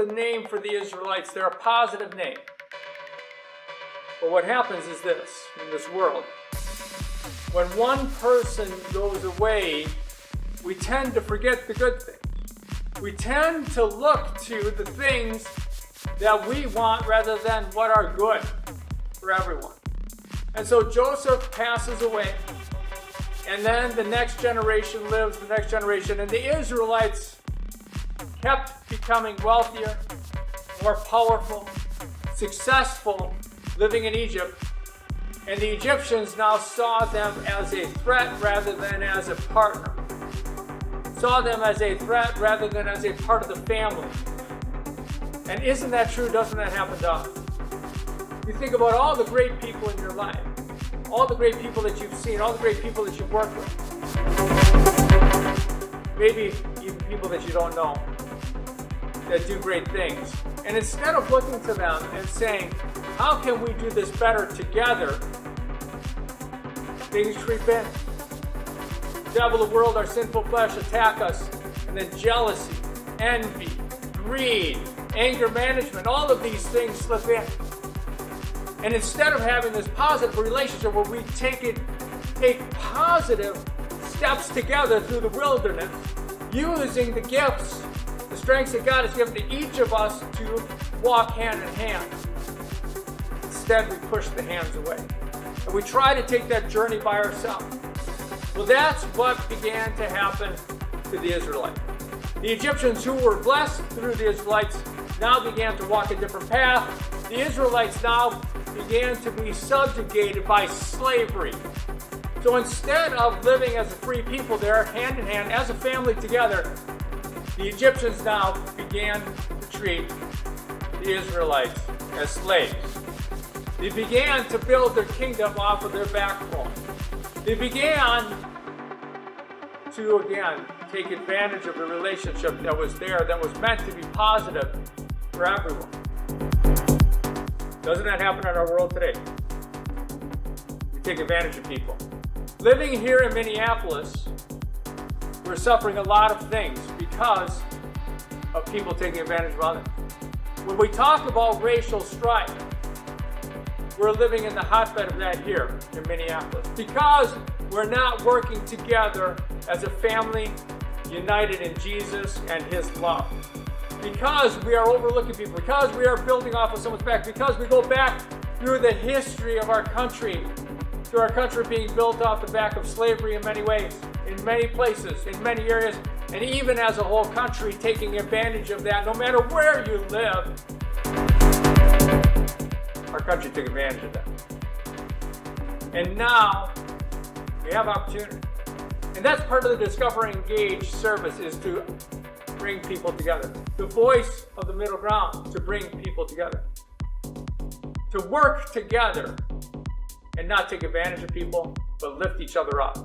the name for the Israelites. They're a positive name. But what happens is this, in this world. When one person goes away, we tend to forget the good things. We tend to look to the things that we want rather than what are good for everyone. And so Joseph passes away, and then the next generation lives, the next generation, and the Israelites kept becoming wealthier, more powerful, successful, living in Egypt. And the Egyptians now saw them as a threat rather than as a partner. Saw them as a threat rather than as a part of the family. And isn't that true? Doesn't that happen to us? You think about all the great people in your life, all the great people that you've seen, all the great people that you've worked with. Maybe even people that you don't know that do great things. And instead of looking to them and saying, how can we do this better together? Things creep in. The devil, the world, our sinful flesh attack us. And then jealousy, envy, greed, anger management, all of these things slip in. And instead of having this positive relationship where we take positive steps together through the wilderness, using the gifts, the strengths that God has given to each of us to walk hand in hand. Instead, we push the hands away. And we try to take that journey by ourselves. Well, that's what began to happen to the Israelites. The Egyptians who were blessed through the Israelites now began to walk a different path. The Israelites now began to be subjugated by slavery. So instead of living as a free people there, hand in hand, as a family together, the Egyptians now began to treat the Israelites as slaves. They began to build their kingdom off of their backbone. They began to, again, take advantage of the relationship that was there, that was meant to be positive for everyone. Doesn't that happen in our world today? We take advantage of people. Living here in Minneapolis, we're suffering a lot of things because of people taking advantage of others. When we talk about racial strife, we're living in the hotbed of that here in Minneapolis because we're not working together as a family united in Jesus and His love. Because we are overlooking people, because we are building off of someone's back, because we go back through the history of our country, through our country being built off the back of slavery in many ways, in many places, in many areas, and even as a whole country taking advantage of that, no matter where you live, our country took advantage of that. And now we have opportunity. And that's part of the Discover Engage service, is to bring people together. The voice of the middle ground, to bring people together. To work together and not take advantage of people, but lift each other up.